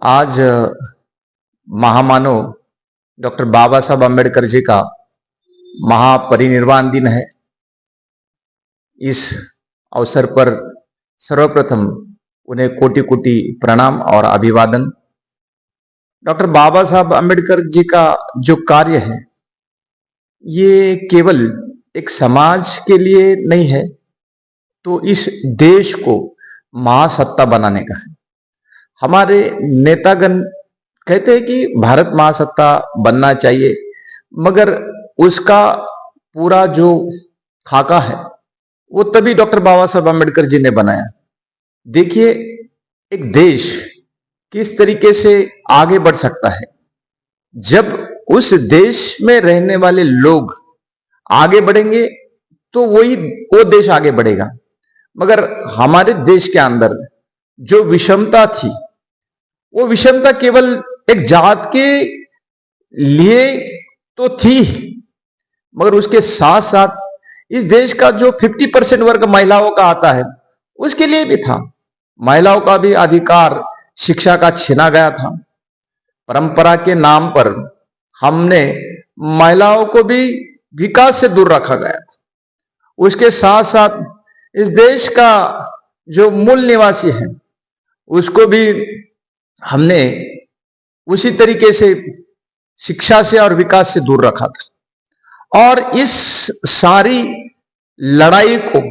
आज महामानव डॉक्टर बाबा साहब अम्बेडकर जी का महापरिनिर्वाण दिन है। इस अवसर पर सर्वप्रथम उन्हें कोटि कोटि प्रणाम और अभिवादन। डॉक्टर बाबा साहब अम्बेडकर जी का जो कार्य है ये केवल एक समाज के लिए नहीं है, तो इस देश को महासत्ता बनाने का है। हमारे नेतागण कहते हैं कि भारत महासत्ता बनना चाहिए, मगर उसका पूरा जो खाका है वो तभी डॉक्टर बाबा साहब अम्बेडकर जी ने बनाया। देखिए, एक देश किस तरीके से आगे बढ़ सकता है जब उस देश में रहने वाले लोग आगे बढ़ेंगे तो वो देश आगे बढ़ेगा। मगर हमारे देश के अंदर जो विषमता थी, वो विषमता केवल एक जात के लिए तो थी, मगर उसके साथ साथ इस देश का जो 50% वर्ग महिलाओं का आता है उसके लिए भी था। महिलाओं का भी अधिकार शिक्षा का छीना गया था। परंपरा के नाम पर हमने महिलाओं को भी विकास से दूर रखा गया था। उसके साथ साथ इस देश का जो मूल निवासी है उसको भी हमने उसी तरीके से शिक्षा से और विकास से दूर रखा था। और इस सारी लड़ाई को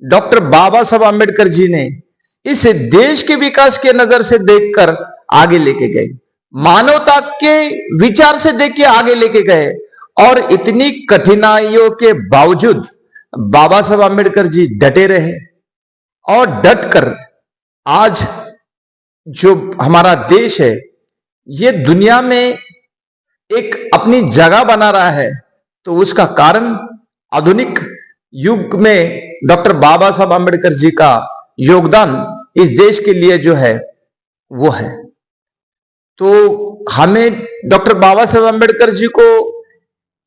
डॉक्टर बाबा साहब अम्बेडकर जी ने इस देश के विकास के नजर से देखकर आगे लेके गए, मानवता के विचार से देख के आगे लेके गए। और इतनी कठिनाइयों के बावजूद बाबा साहब अम्बेडकर जी डटे रहे और डटकर आज जो हमारा देश है ये दुनिया में एक अपनी जगह बना रहा है। तो उसका कारण आधुनिक युग में डॉक्टर बाबा साहब अम्बेडकर जी का योगदान इस देश के लिए जो है वो है। तो हमें डॉक्टर बाबा साहब अम्बेडकर जी को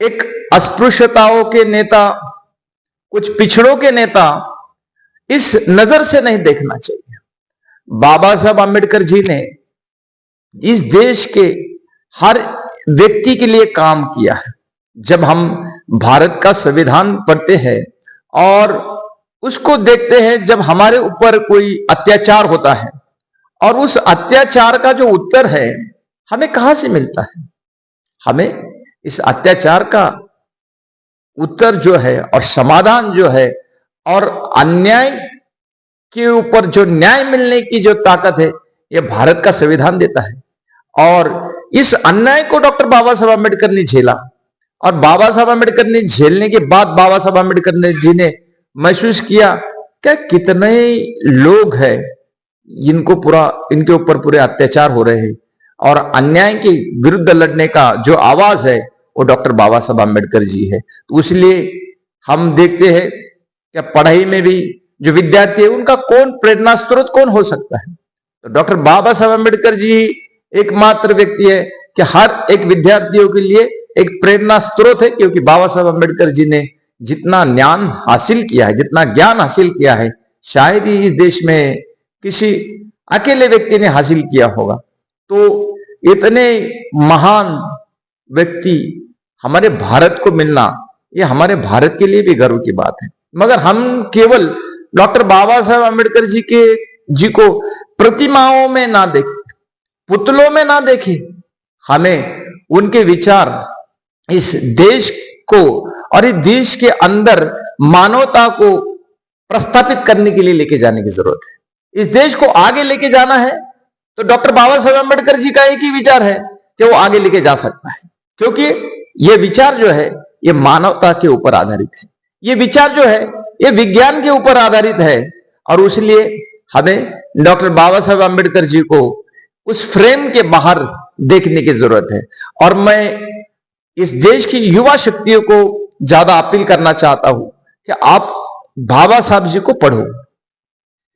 एक अस्पृश्यताओं के नेता, कुछ पिछड़ों के नेता इस नजर से नहीं देखना चाहिए। बाबा साहब अम्बेडकर जी ने इस देश के हर व्यक्ति के लिए काम किया है। जब हम भारत का संविधान पढ़ते हैं और उसको देखते हैं, जब हमारे ऊपर कोई अत्याचार होता है और उस अत्याचार का जो उत्तर है हमें कहां से मिलता है, हमें इस अत्याचार का उत्तर जो है और समाधान जो है और अन्याय के ऊपर जो न्याय मिलने की जो ताकत है ये भारत का संविधान देता है। और इस अन्याय को डॉक्टर बाबा साहब अम्बेडकर ने झेला, और बाबा साहब अम्बेडकर ने झेलने के बाद बाबा साहब अम्बेडकर जी ने महसूस किया क्या कितने लोग हैं इनके ऊपर पूरे अत्याचार हो रहे हैं, और अन्याय के विरुद्ध लड़ने का जो आवाज है वो डॉक्टर बाबा साहब अम्बेडकर जी है। तो इसलिए हम देखते हैं कि पढ़ाई में भी जो विद्यार्थी है उनका कौन प्रेरणा स्रोत कौन हो सकता है, तो डॉक्टर बाबा साहब अम्बेडकर जी एकमात्र व्यक्ति है कि हर एक विद्यार्थियों के लिए एक प्रेरणा स्रोत है। क्योंकि बाबा साहब अम्बेडकर जी ने जितना ज्ञान हासिल किया है, जितना ज्ञान हासिल किया है, शायद ही इस देश में किसी अकेले व्यक्ति ने हासिल किया होगा। तो इतने महान व्यक्ति हमारे भारत को मिलना ये हमारे भारत के लिए भी गर्व की बात है। मगर हम केवल डॉक्टर बाबा साहब अम्बेडकर जी को प्रतिमाओं में ना देखें, पुतलों में ना देखें, हमें उनके विचार इस देश को और इस देश के अंदर मानवता को प्रस्थापित करने के लिए लेके जाने की जरूरत है। इस देश को आगे लेके जाना है तो डॉक्टर बाबा साहब अम्बेडकर जी का एक ही विचार है कि वो आगे लेके जा सकता है, क्योंकि ये विचार जो है ये मानवता के ऊपर आधारित है, ये विचार जो है ये विज्ञान के ऊपर आधारित है। और इसलिए हमें डॉक्टर बाबा साहब अम्बेडकर जी को उस फ्रेम के बाहर देखने की जरूरत है। और मैं इस देश की युवा शक्तियों को ज्यादा अपील करना चाहता हूं कि आप बाबा साहब जी को पढ़ो।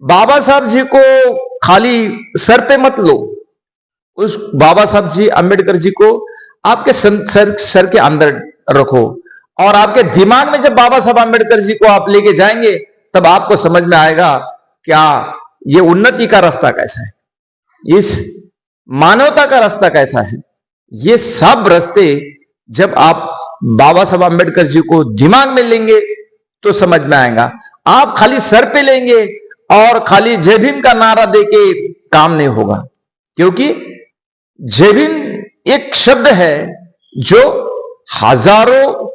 बाबा साहब जी को खाली सर पे मत लो, उस बाबा साहब जी अम्बेडकर जी को आपके सर के अंदर रखो। और आपके दिमाग में जब बाबा साहब अम्बेडकर जी को आप लेके जाएंगे तब आपको समझ में आएगा क्या ये उन्नति का रास्ता कैसा है। इस मानवता का रास्ता कैसा है, ये सब रास्ते जब आप बाबा साहब आम्बेडकर जी को दिमाग में लेंगे तो समझ में आएगा। आप खाली सर पे लेंगे और खाली जय भीम का नारा देके काम नहीं होगा, क्योंकि जय भीम एक शब्द है जो हजारों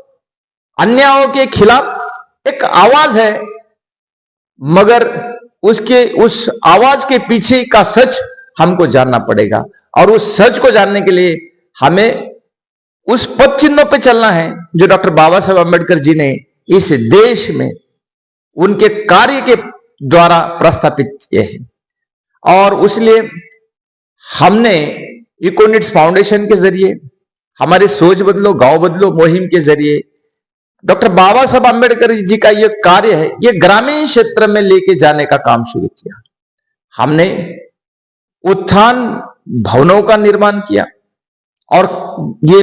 अन्यायों के खिलाफ एक आवाज है, मगर उस आवाज के पीछे का सच हमको जानना पड़ेगा। और उस सच को जानने के लिए हमें उस पद चिन्हों पे चलना है जो डॉक्टर बाबा साहब आम्बेडकर जी ने इस देश में उनके कार्य के द्वारा प्रस्तापित किए हैं। और इसलिए हमने इकोनिट्स फाउंडेशन के जरिए, हमारे सोच बदलो गांव बदलो मुहिम के जरिए डॉक्टर बाबा साहब आम्बेडकर जी का यह कार्य है, यह ग्रामीण क्षेत्र में लेके जाने का काम शुरू किया। हमने उत्थान भवनों का निर्माण किया और ये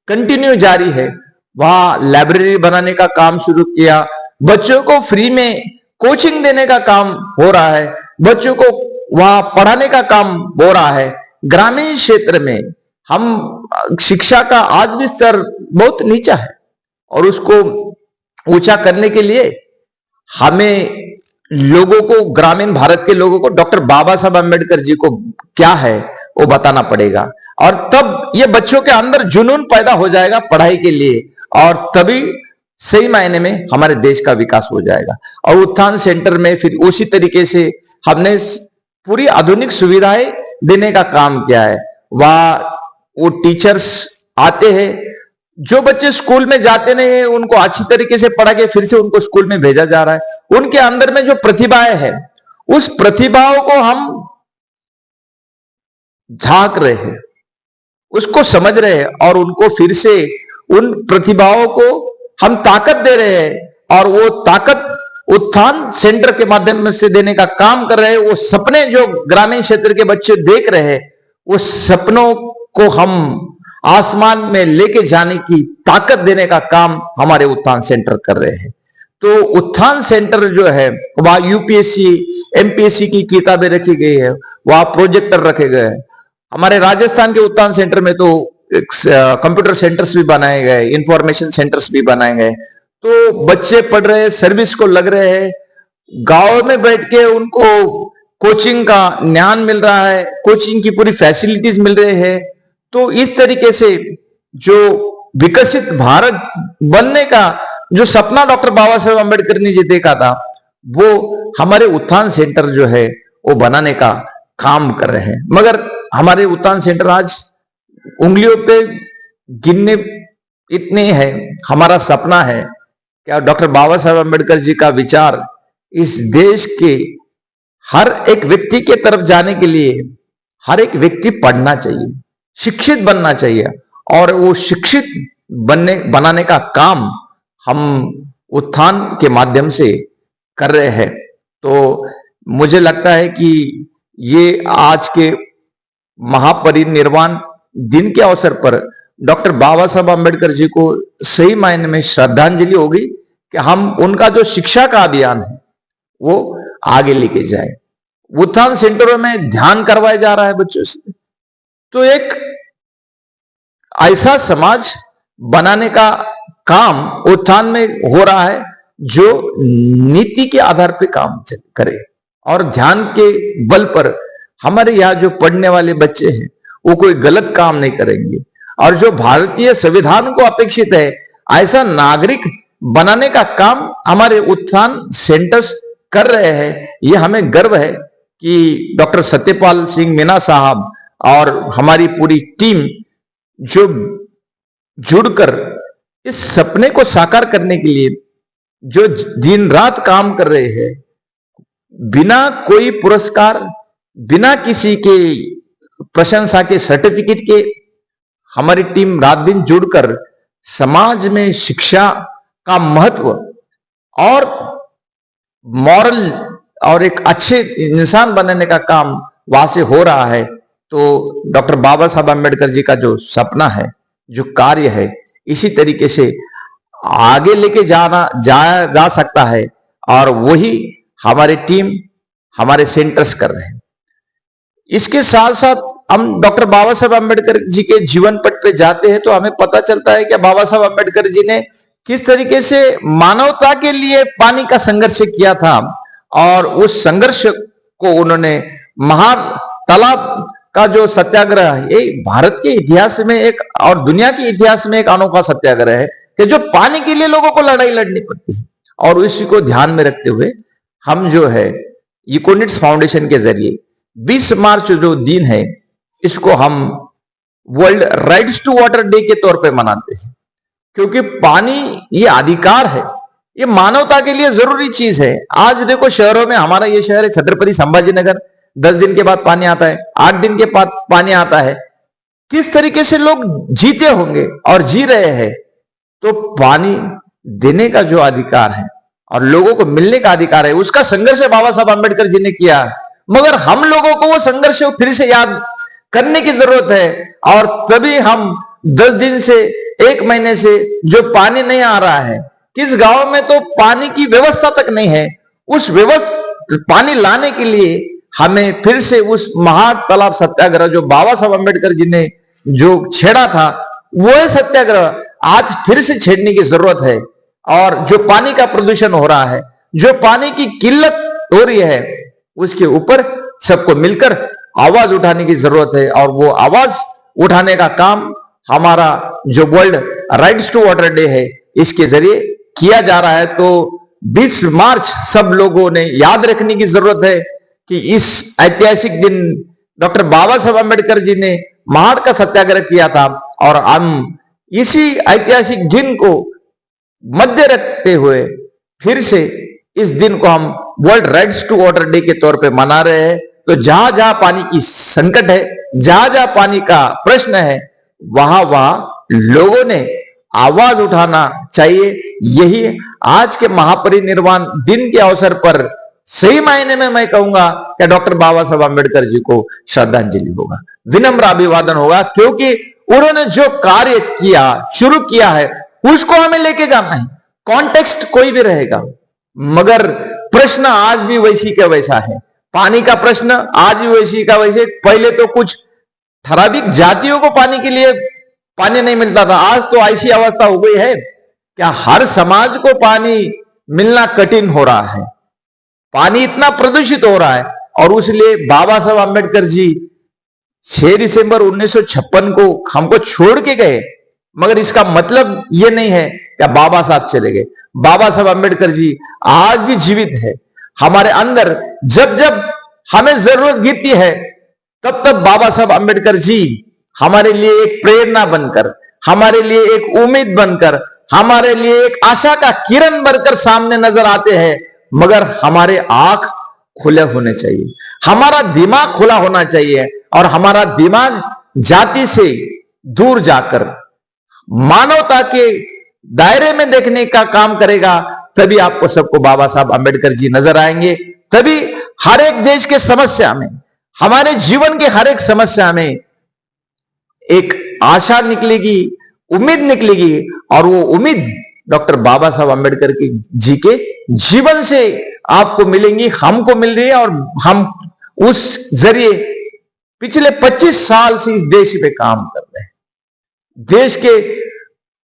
कंटिन्यू जारी है। वहां लाइब्रेरी बनाने का काम शुरू किया, बच्चों को फ्री में कोचिंग देने का काम हो रहा है, बच्चों को वहां पढ़ाने का काम हो रहा है। ग्रामीण क्षेत्र में हम शिक्षा का आज भी स्तर बहुत नीचा है और उसको ऊंचा करने के लिए हमें लोगों को, ग्रामीण भारत के लोगों को डॉक्टर बाबा साहब आम्बेडकर जी को क्या है वो बताना पड़ेगा। और तब ये बच्चों के अंदर जुनून पैदा हो जाएगा पढ़ाई के लिए, और तभी सही मायने में हमारे देश का विकास हो जाएगा। और उत्थान सेंटर में फिर उसी तरीके से हमने पूरी आधुनिक सुविधाएं देने का काम किया है। वहां वो टीचर्स आते हैं, जो बच्चे स्कूल में जाते नहीं है उनको अच्छी तरीके से पढ़ा के फिर से उनको स्कूल में भेजा जा रहा है। उनके अंदर में जो प्रतिभाएं है उस प्रतिभाओं को हम झांक रहे हैं, उसको समझ रहे हैं और उनको फिर से उन प्रतिभाओं को हम ताकत दे रहे हैं। और वो ताकत उत्थान सेंटर के माध्यम से देने का काम कर रहे हैं। वो सपने जो ग्रामीण क्षेत्र के बच्चे देख रहे हैं, वो सपनों को हम आसमान में लेके जाने की ताकत देने का काम हमारे उत्थान सेंटर कर रहे हैं। तो उत्थान सेंटर जो है वहां यूपीएससी एमपीएससी की किताबें रखी गई है, वहां प्रोजेक्टर रखे गए हैं। हमारे राजस्थान के उत्थान सेंटर में तो कंप्यूटर सेंटर्स भी बनाए गए, इंफॉर्मेशन सेंटर्स भी बनाए गए। तो बच्चे पढ़ रहे हैं, सर्विस को लग रहे हैं, गांव में बैठ के उनको कोचिंग का ज्ञान मिल रहा है, कोचिंग की पूरी फैसिलिटीज मिल रही है। तो इस तरीके से जो विकसित भारत बनने का जो सपना डॉक्टर बाबा साहेब आम्बेडकर ने जी देखा था, वो हमारे उत्थान सेंटर जो है वो बनाने का काम कर रहे हैं। मगर हमारे उत्थान सेंटर आज उंगलियों पे गिनने इतने हैं। हमारा सपना है कि डॉक्टर बाबा साहेब आम्बेडकर जी का विचार इस देश के हर एक व्यक्ति के तरफ जाने के लिए हर एक व्यक्ति पढ़ना चाहिए, शिक्षित बनना चाहिए, और वो शिक्षित बनाने का काम हम उत्थान के माध्यम से कर रहे हैं। तो मुझे लगता है कि ये आज के महापरिनिर्वाण दिन के अवसर पर डॉक्टर बाबा साहब आम्बेडकर जी को सही मायने में श्रद्धांजलि होगी कि हम उनका जो शिक्षा का अभियान है वो आगे लेके जाए। उत्थान सेंटरों में ध्यान करवाया जा रहा है बच्चों से, तो एक ऐसा समाज बनाने का काम उत्थान में हो रहा है जो नीति के आधार पर काम करे और ध्यान के बल पर हमारे यहाँ जो पढ़ने वाले बच्चे हैं वो कोई गलत काम नहीं करेंगे। और जो भारतीय संविधान को अपेक्षित है ऐसा नागरिक बनाने का काम हमारे उत्थान सेंटर्स कर रहे हैं। ये हमें गर्व है कि डॉक्टर सत्यपाल सिंह मीना साहब और हमारी पूरी टीम जो जुड़कर इस सपने को साकार करने के लिए जो दिन रात काम कर रहे हैं, बिना कोई पुरस्कार, बिना किसी के प्रशंसा के, सर्टिफिकेट के, हमारी टीम रात दिन जुड़कर समाज में शिक्षा का महत्व और मॉरल और एक अच्छे इंसान बनने का काम वहां से हो रहा है। तो डॉक्टर बाबा साहब आम्बेडकर जी का जो सपना है, जो कार्य है, इसी तरीके से आगे लेके जा सकता है और वही हमारी टीम, हमारे सेंटर्स कर रहे हैं। इसके साथ साथ हम डॉक्टर बाबा साहब अम्बेडकर जी के जीवन पट पे जाते हैं तो हमें पता चलता है कि बाबा साहब अम्बेडकर जी ने किस तरीके से मानवता के लिए पानी का संघर्ष किया था, और उस संघर्ष को उन्होंने महातालाब का जो सत्याग्रह है, ये भारत के इतिहास में एक और दुनिया के इतिहास में एक अनोखा सत्याग्रह है कि जो पानी के लिए लोगों को लड़ाई लड़नी पड़ती है। और इसी को ध्यान में रखते हुए हम जो है इकोनिट्स फाउंडेशन के जरिए 20 मार्च जो दिन है इसको हम world rights to water day के तौर पे मनाते हैं, क्योंकि पानी ये अधिकार है, ये मानवता के लिए जरूरी चीज है। आज देखो शहरों में, हमारा ये शहर है छत्रपति संभाजी नगर, 10 दिन के बाद पानी आता है, 8 दिन के बाद पानी आता है। किस तरीके से लोग जीते होंगे और जी रहे हैं। तो पानी देने का जो अधिकार है और लोगों को मिलने का अधिकार है, उसका संघर्ष बाबा साहब अम्बेडकर जी ने किया, मगर हम लोगों को वो संघर्ष फिर से याद करने की जरूरत है। और तभी हम 10 दिन से 1 महीने से जो पानी नहीं आ रहा है, किस गांव में तो पानी की व्यवस्था तक नहीं है, उस व्यवस्था पानी लाने के लिए हमें फिर से उस महातालाब सत्याग्रह जो बाबा साहब अम्बेडकर जी ने जो छेड़ा था, वह सत्याग्रह आज फिर से छेड़ने की जरूरत है। और जो पानी का प्रदूषण हो रहा है, जो पानी की किल्लत हो रही है, उसके ऊपर सबको मिलकर आवाज उठाने की जरूरत है। और वो आवाज उठाने का काम हमारा जो world rights to water day है इसके जरिए किया जा रहा है। तो 20 मार्च सब लोगों ने याद रखने की जरूरत है कि इस ऐतिहासिक दिन डॉक्टर बाबा साहब अम्बेडकर जी ने महाड़ का सत्याग्रह किया था, और हम इसी ऐतिहासिक दिन को मध्य रखते हुए फिर से इस दिन को हम world rights to water day के तौर पे मना रहे हैं। तो जहां जहां पानी की संकट है, जहां जहां पानी का प्रश्न है, वहां वहां लोगों ने आवाज उठाना चाहिए। यही आज के महापरिनिर्वाण दिन के अवसर पर सही मायने में मैं कहूंगा कि डॉक्टर बाबा साहब अम्बेडकर जी को श्रद्धांजलि होगा, विनम्र अभिवादन होगा, क्योंकि उन्होंने जो कार्य किया, शुरू किया है, उसको हमें लेके जाना है। कॉन्टेक्स्ट कोई भी रहेगा, मगर प्रश्न आज भी वैसी का वैसा है। पानी का प्रश्न आज भी वैसी का वैसे। पहले तो कुछ ठराविक जातियों को पानी के लिए पानी नहीं मिलता था, आज तो ऐसी अवस्था हो गई है क्या हर समाज को पानी मिलना कठिन हो रहा है। पानी इतना प्रदूषित हो रहा है, और इसलिए बाबा साहब अम्बेडकर जी 6 दिसंबर 1956 को हमको छोड़ के गए, मगर इसका मतलब यह नहीं है कि बाबा साहब चले गए। बाबा साहब अम्बेडकर जी आज भी जीवित है हमारे अंदर। जब जब हमें जरूरत गिरती है, तब तब बाबा साहब अम्बेडकर जी हमारे लिए एक प्रेरणा बनकर, हमारे लिए एक उम्मीद बनकर, हमारे लिए एक आशा का किरण बनकर सामने नजर आते हैं। मगर हमारे आंख खुले होने चाहिए, हमारा दिमाग खुला होना चाहिए, और हमारा दिमाग जाति से दूर जाकर मानवता के दायरे में देखने का काम करेगा। तभी आपको सबको बाबा साहब अम्बेडकर जी नजर आएंगे। तभी हर एक देश के समस्या में, हमारे जीवन के हर एक समस्या में एक आशा निकलेगी, उम्मीद निकलेगी, और वो उम्मीद डॉक्टर बाबा साहब अम्बेडकर जी के जीवन से आपको मिलेंगी, हमको मिल रही है। और हम उस जरिए पिछले 25 साल से इस देश पे काम कर रहे हैं। देश के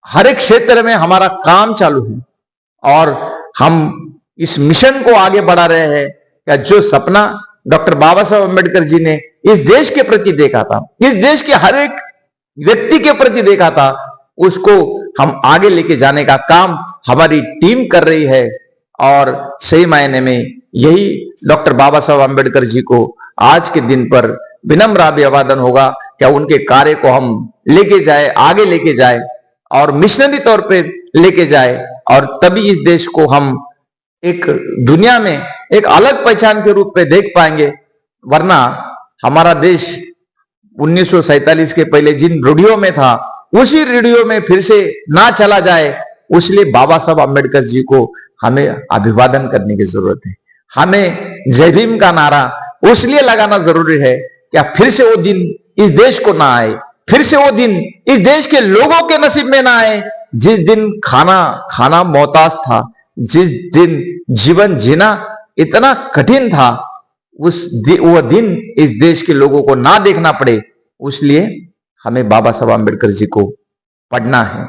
हर एक क्षेत्र में हमारा काम चालू है, और हम इस मिशन को आगे बढ़ा रहे हैं कि जो सपना डॉक्टर बाबा साहब अम्बेडकर जी ने इस देश के प्रति देखा था, इस देश के हर एक व्यक्ति के प्रति देखा था, उसको हम आगे लेके जाने का काम हमारी टीम कर रही है। और सही मायने में यही डॉक्टर बाबा साहब अम्बेडकर जी को आज के दिन पर विनम्र अभिवादन होगा, क्या उनके कार्य को हम लेके जाए, आगे लेके जाए, और मिशनरी तौर पे लेके जाए, और तभी इस देश को हम एक दुनिया में एक अलग पहचान के रूप में देख पाएंगे। वरना हमारा देश 1947 के पहले जिन रूढ़ियों में था, उसी रूढ़ियों में फिर से ना चला जाए, इसलिए बाबा साहब अम्बेडकर जी को हमें अभिवादन करने की जरूरत है। हमें जय भीम का नारा उसलिए लगाना जरूरी है क्या फिर से वो दिन इस देश को ना आए, फिर से वो दिन इस देश के लोगों के नसीब में ना आए, जिस दिन खाना मोहताज था, जिस दिन जीवन जीना इतना कठिन था, वो दिन इस देश के लोगों को ना देखना पड़े, इसलिए हमें बाबा साहब आम्बेडकर जी को पढ़ना है,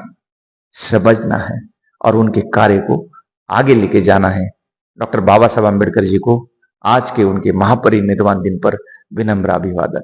समझना है और उनके कार्य को आगे लेके जाना है। डॉक्टर बाबा साहब आम्बेडकर जी को आज के उनके महापरिनिर्वाण दिन पर विनम्र अभिवादन।